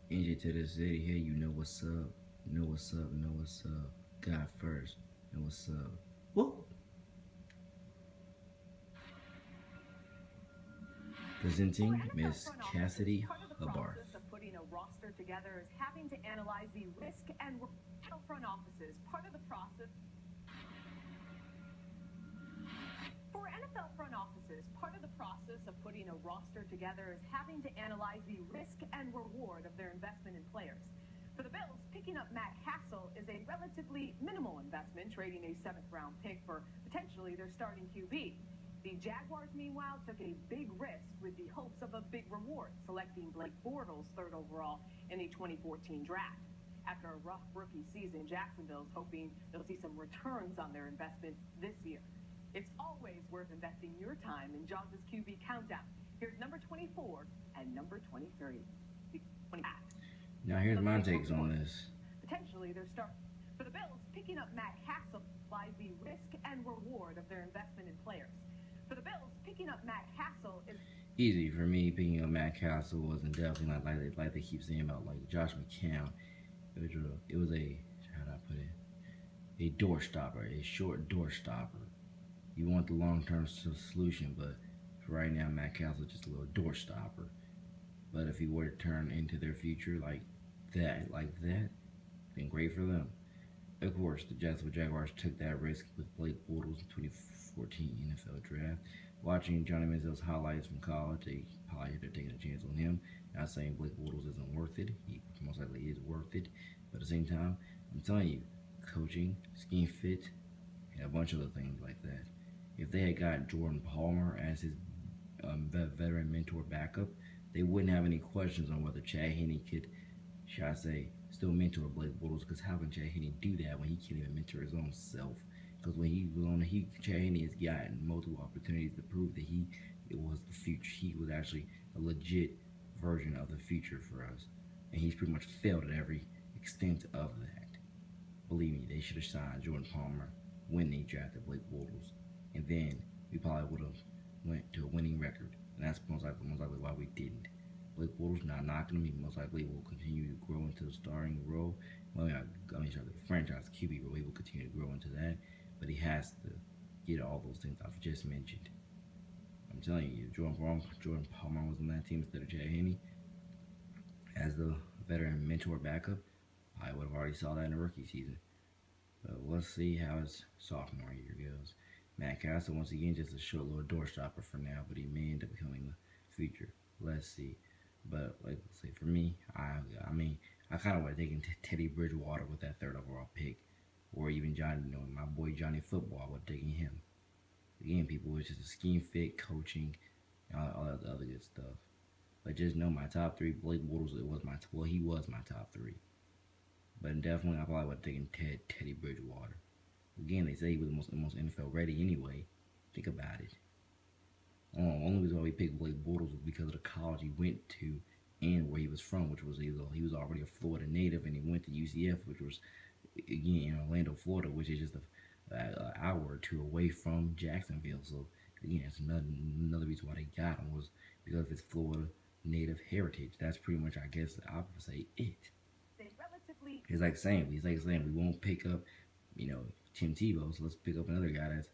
NJ to the city, hey, you know what's up, know what's up, know what's up. God first, know what's up. Whoop. Presenting Miss Cassidy Hubbard. Part of the process of putting a roster together is having to analyze the risk and front offices. Part of the process. For NFL front offices, part of the process of putting a roster together is having to analyze the risk and reward of their investment in players. For the Bills, picking up Matt Castle is a relatively minimal investment, trading a 7th-round pick for potentially their starting QB. The Jaguars, meanwhile, took a big risk with the hopes of a big reward, selecting Blake Bortles 3rd overall in the 2014 draft. After a rough rookie season, Jacksonville's hoping they'll see some returns on their investment this year. It's always worth investing your time in Jaws' QB Countdown. Here's number 24 and number 23. Now here's my takes on this. Potentially their start. For the Bills, picking up Matt Castle lies the risk and reward of their investment in players. For the Bills, picking up Matt Castle is easy for me. Picking up Matt Castle wasn't definitely not like they keep saying about like Josh McCown. It was a, how do I put it? A door stopper, a short door stopper. You want the long-term solution, but for right now, Matt Castle is just a little door stopper. But if he were to turn into their future like that, then great for them. Of course, the Jaguars took that risk with Blake Bortles in 2014 NFL draft. Watching Johnny Manziel's highlights from college, they probably they're taking a chance on him. Not saying Blake Bortles isn't worth it. He most likely is worth it. But at the same time, I'm telling you, coaching, scheme fit, and a bunch of other things like that. If they had got Jordan Palmer as his veteran mentor backup, they wouldn't have any questions on whether Chad Henne could, should I say, still mentor Blake Bortles. Because how can Chad Henne do that when he can't even mentor his own self? Because when he was on, Chad Henne has gotten multiple opportunities to prove that it was the future. He was actually a legit version of the future for us, and he's pretty much failed at every extent of that. Believe me, they should have signed Jordan Palmer when they drafted Blake Bortles, and then we probably would have went to a winning record, and that's most likely why we didn't. Blake Bortles not knocking him. He most likely will continue to grow into the starting role. Well, I mean, the franchise QB role. He will continue to grow into that, but he has to get all those things I've just mentioned. I'm telling you, Jordan Palmer was on that team instead of Chad Henne as the veteran mentor backup. I would have already saw that in the rookie season. But let's see how his sophomore year goes. Matt Castle, once again, just a short little door stopper for now, but he may end up becoming the future. Let's see. But like I say, for me, I kind of would have taken Teddy Bridgewater with that 3rd overall pick, or even Johnny, my boy Johnny Football. I would have taken him. Again, people, it's just a scheme fit, coaching, all that other good stuff. But just know my top 3, Blake Bortles, he was my top 3. But definitely, I probably would have taken Teddy Bridgewater. Again, they say he was the most NFL ready anyway. Think about it. Only reason why we picked Blake Bortles was because of the college he went to and where he was from, which was he was already a Florida native, and he went to UCF, which was again in Orlando, Florida, which is just an hour or two away from Jacksonville. So again, that's another reason why they got him was because of his Florida native heritage. That's pretty much, I guess, I would say it. It's like saying we won't pick up, Tim Tebow, so let's pick up another guy that's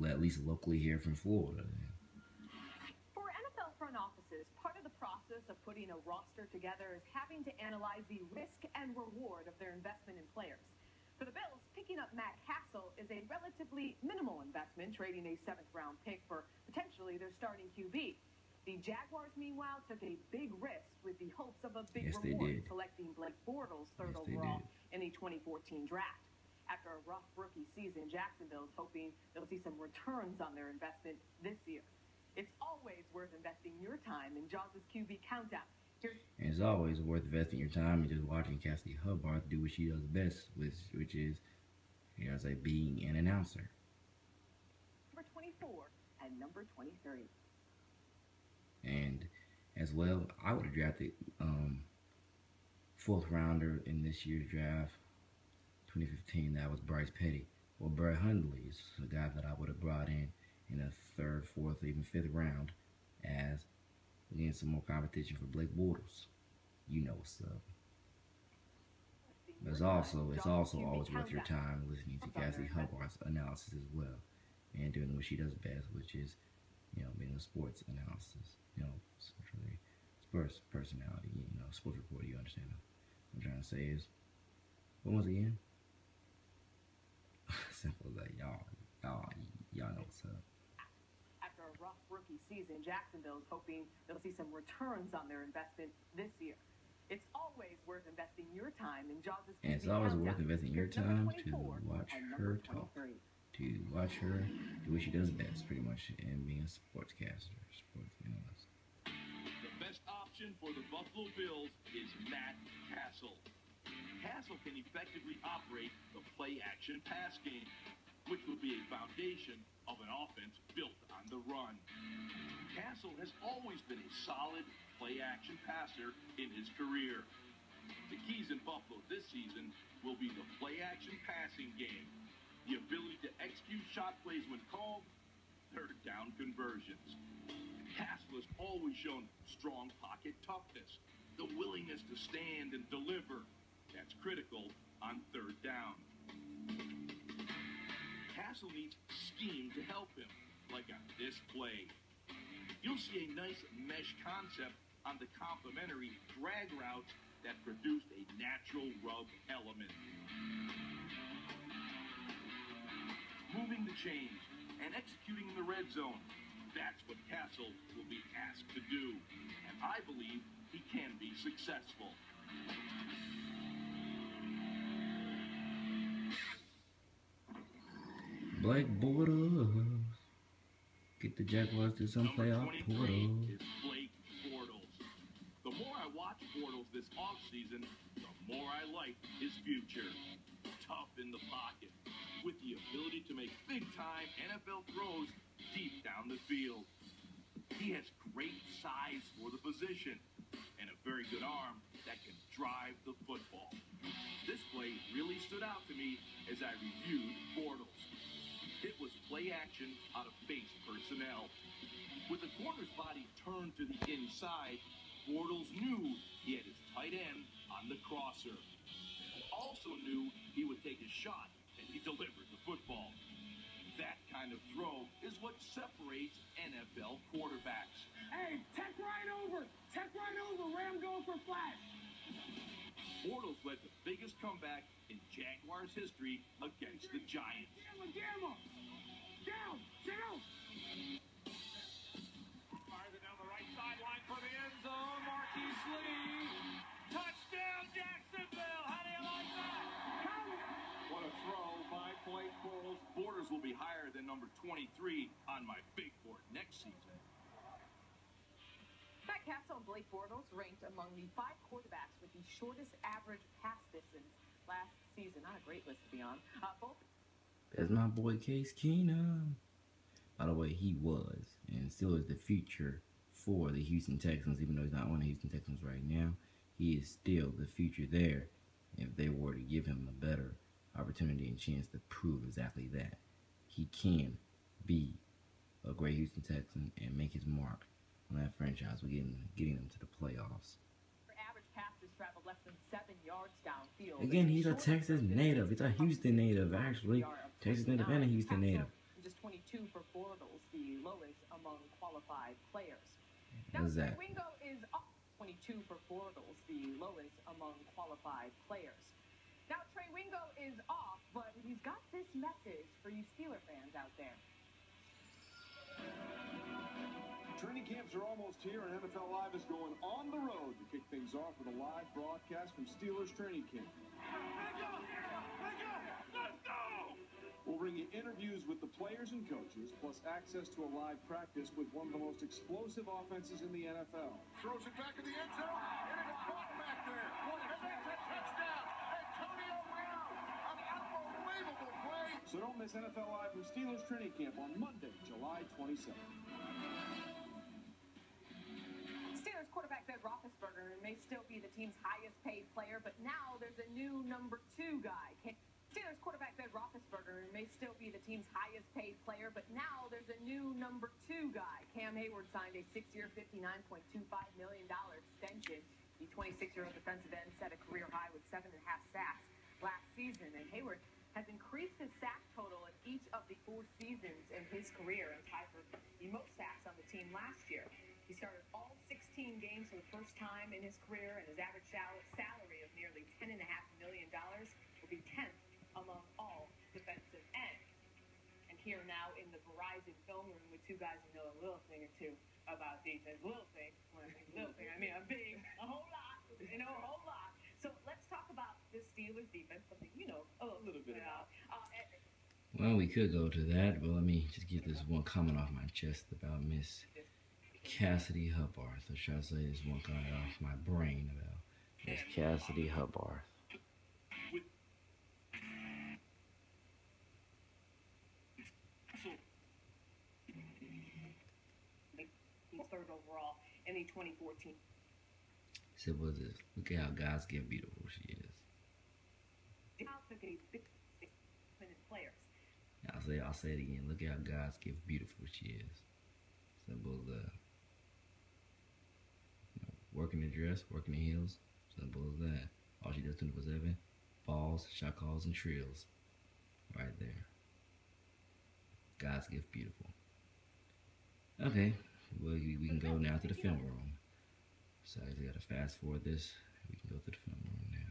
at least locally here from Florida. For NFL front offices, part of the process of putting a roster together is having to analyze the risk and reward of their investment in players. For the Bills, picking up Matt Castle is a relatively minimal investment, trading a 7th-round pick for potentially their starting QB. The Jaguars, meanwhile, took a big risk with the hopes of a big reward, selecting Blake Bortles 3rd overall in the 2014 draft. After a rough rookie season, Jacksonville's hoping they'll see some returns on their investment this year. It's always worth investing your time in Jaws' QB Countdown. And it's always worth investing your time in just watching Cassidy Hubbard do what she does best, which is, being an announcer. Number 24 and number 23. And as well, I would have drafted 4th rounder in this year's draft, 2015. That was Bryce Petty. Well, Brett Hundley is a guy that I would have brought in the 3rd, 4th, even 5th round as, again, some more competition for Blake Bortles. You know, what's up. It's also always worth your time listening to Cassie Hubbard's analysis as well, and doing what she does best, which is, being a sports analysis. Sports personality. Sports reporter. You understand what I'm trying to say is, what was it again? Simple as that, y'all know what's up. After a rough rookie season, Jacksonville is hoping they'll see some returns on their investment this year. It's always worth investing your time in Jaws' And it's always worth investing your time to watch her talk, to watch her do what she does best, pretty much, and being a sportscaster, sports analyst. The best option for the Buffalo Bills is Matt Castle. Castle can effectively operate the play-action pass game, which will be a foundation of an offense built on the run. Castle has always been a solid play-action passer in his career. The keys in Buffalo this season will be the play-action passing game, the ability to execute shot plays when called, third down conversions. Castle has always shown strong pocket toughness, the willingness to stand and deliver. That's critical on third down. Castle needs scheme to help him, like on this play. You'll see a nice mesh concept on the complementary drag routes that produced a natural rub element. Moving the chains and executing in the red zone, that's what Castle will be asked to do, and I believe he can be successful. Black Bortles. Get the Jaguars to some playoff portals. Is Blake Bortles. The more I watch Bortles this offseason, the more I like his future. Tough in the pocket, with the ability to make big-time NFL throws deep down the field. He has great size for the position and a very good arm that can drive the football. This play really stood out to me as I reviewed Bortles. It was play action out of base personnel. With the corner's body turned to the inside, Bortles knew he had his tight end on the crosser. He also knew he would take his shot, and he delivered the football. That kind of throw is what separates NFL quarterbacks. Hey, tech right over! Tech right over! Ram going for flash! Bortles led the biggest comeback in Jaguars history against the Giants. Gamma! Down! Down! Fires it down the right sideline for the end zone. Marquise Lee. Touchdown, Jacksonville! How do you like that? What a throw by Blake Bortles. Bortles will be higher than number 23 on my big board next season. Matt Castle and Blake Bortles ranked among the 5 quarterbacks with the shortest average pass distance last season. Not a great list to be on. Both. That's my boy Case Keenum. By the way, he was and still is the future for the Houston Texans, even though he's not on the Houston Texans right now. He is still the future there if they were to give him a better opportunity and chance to prove exactly that. He can be a great Houston Texan and make his mark on that franchise with getting them to the playoffs. Average passes traveled less than 7 yards downfield. Again, he's a Texas native. It's a Houston native, actually. Texas native and a Houston native. Just 22 for Bortles, the lowest among qualified players. How's that? Trey Wingo is up 22 for Bortles, the lowest among qualified players. Now, Trey Wingo is off, but he's got this message for you Steeler fans out there. Training camps are almost here, and NFL Live is going on the road to kick things off with a live broadcast from Steelers training camp. Let's go! We'll bring you interviews with the players and coaches, plus access to a live practice with one of the most explosive offenses in the NFL. Throws it back in the end zone, and it's caught back there. And that's a touchdown. Antonio Brown, an unbelievable play. So don't miss NFL Live from Steelers training camp on Monday, July 27th. Steelers quarterback Ben Roethlisberger may still be the team's highest paid player, but now there's a new number 2 guy. Steelers quarterback Ben Roethlisberger may still be the team's highest paid player, but now there's a new number 2 guy. Cam Hayward signed a 6-year, $59.25 million extension. The 26-year-old defensive end set a career high with 7.5 sacks last season, and Hayward has increased his sack total in each of the 4 seasons in his career and tied for the most sacks on the team last year. He started all 16 games for the first time in his career, and his average salary of nearly $10.5 million will be 10th among all defensive ends. And here now in the Verizon film room with 2 guys who know a little thing or two about defense. Little thing, when I think little thing, I mean a big, a whole lot, a whole lot. So let's talk about the Steelers defense, something you know a little bit about. Well, we could go to that, but let me just get this one comment off my chest about Miss Cassidy Hubbarth. Or should I say this one comment off my brain about Miss Cassidy Hubbarth. Third overall in the 2014. So what's this? Look at how God's gift beautiful she is. Took a big players. I'll say it again. Look at how God's gift beautiful she is. Simple as that. Working the dress, working the heels. Simple as that. All she does 24/7. Balls, shot calls, and trills. Right there. God's gift beautiful. Okay. Well, we can go now to the film room. So I got to fast forward this. We can go to the film room now.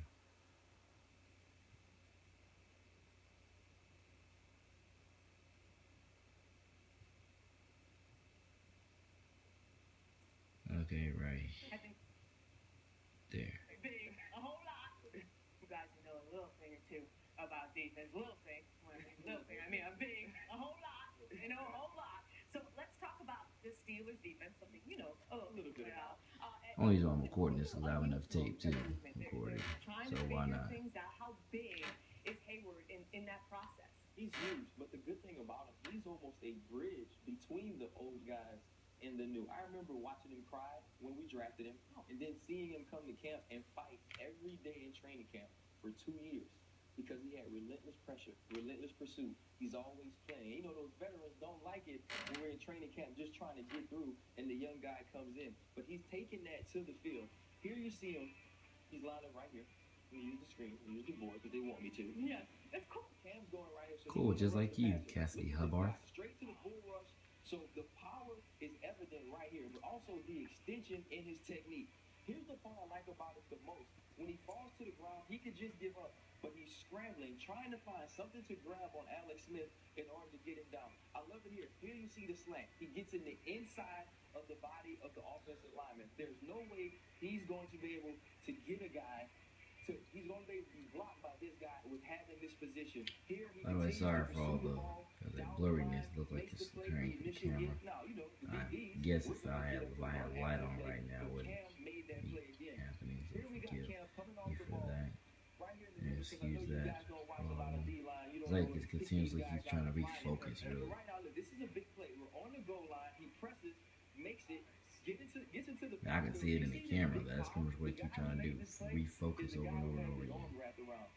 Okay, right there. Big, a whole lot. You guys know a little thing or two about defense. Little thing, when I think little thing, I mean a big, a whole lot, a whole lot. So let's talk about the Steelers defense, something you know a little bit about. Only reason I'm recording this is I have enough tape to record it. So why not? How big is Hayward in that process? He's huge, but the good thing about him, he's almost a bridge between the old guys and the new. I remember watching him cry when we drafted him, and then seeing him come to camp and fight every day in training camp for 2 years. Because he had relentless pressure, relentless pursuit. He's always playing. You know, those veterans don't like it when we're in training camp just trying to get through and the young guy comes in. But he's taking that to the field. Here you see him. He's lined up right here. We use the screen. We use the board because they want me to. Yes, that's cool. Cam's going right here. So cool, just like you, Cassidy Hubbarth. Straight to the bull rush. So the power is evident right here, but also the extension in his technique. Here's the part I like about it the most. When he falls to the ground, he could just give up. But he's scrambling, trying to find something to grab on Alex Smith in order to get him down. I love it here. Here you see the slant. He gets in the inside of the body of the offensive lineman. There's no way he's going to be able to get a guy to, he's going to be able to be blocked by this guy with having this position. Here he by the way, sorry for all the blurriness. Look like it's comparing to the camera. I guess if I had light on right now, it wouldn't be happening. So forgive me for that. And excuse that. It's like it continuously keeps trying to refocus, really. This is a big play. We're on the goal line. He presses, makes it, gets into the. I can see it in the camera. That's pretty much what he keeps trying to do. Refocus over and over and over again.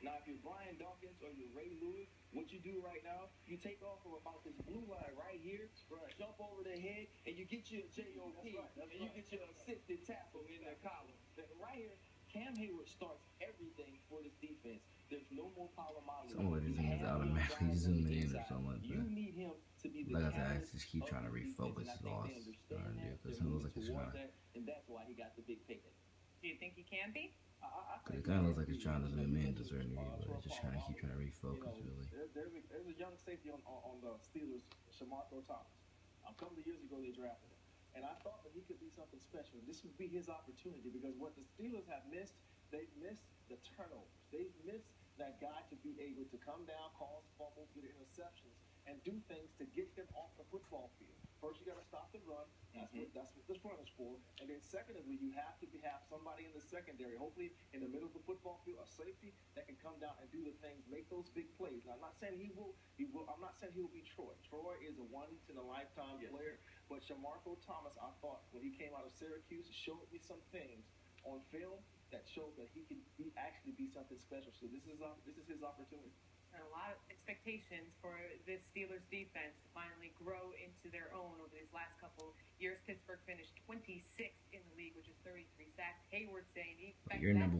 Now, if you're Brian Dawkins or you're Ray Lewis, what you do right now, you take off from about this blue line right here, jump over the head, and you get your JOP, and you get your assisted tackle in the column. Right here, Cam Hayward starts everything for this defense. There's no more Polamalu. Some of it is automatically zooming in or something like You that. need him to be the Like I said, I just keep trying to refocus is all I'm trying to do. Because it looks like it's trying. And that's why he got the big payday. Do you think he can be? Because it kind of looks like it's trying to zoom in to a certain degree, but it's just trying to keep trying to refocus, really. There's a young safety on the Steelers, Shamarko Thomas. A couple of years ago, they drafted him. And I thought that he could be something special. This would be his opportunity because what the Steelers have missed, they've missed the turnovers. They've missed that guy to be able to come down, cause fumbles, get interceptions, and do things to get them off the football field. First, you got to stop the run. That's what this front is for. And then secondly, you have to have somebody in the secondary, hopefully in the middle of the football field, a safety that can come down and do the things, make those big plays. Now, I'm not saying he will. I'm not saying he will be Troy. Troy is a once-in-a-lifetime player. But Shamarko Thomas, I thought, when he came out of Syracuse, showed me some things on film that showed that he could actually be something special. So this is his opportunity. And a lot of expectations for this Steelers defense to finally grow into their own over these last couple years. Pittsburgh finished 26th in the league, which is 33 sacks. Hayward saying he expects You're number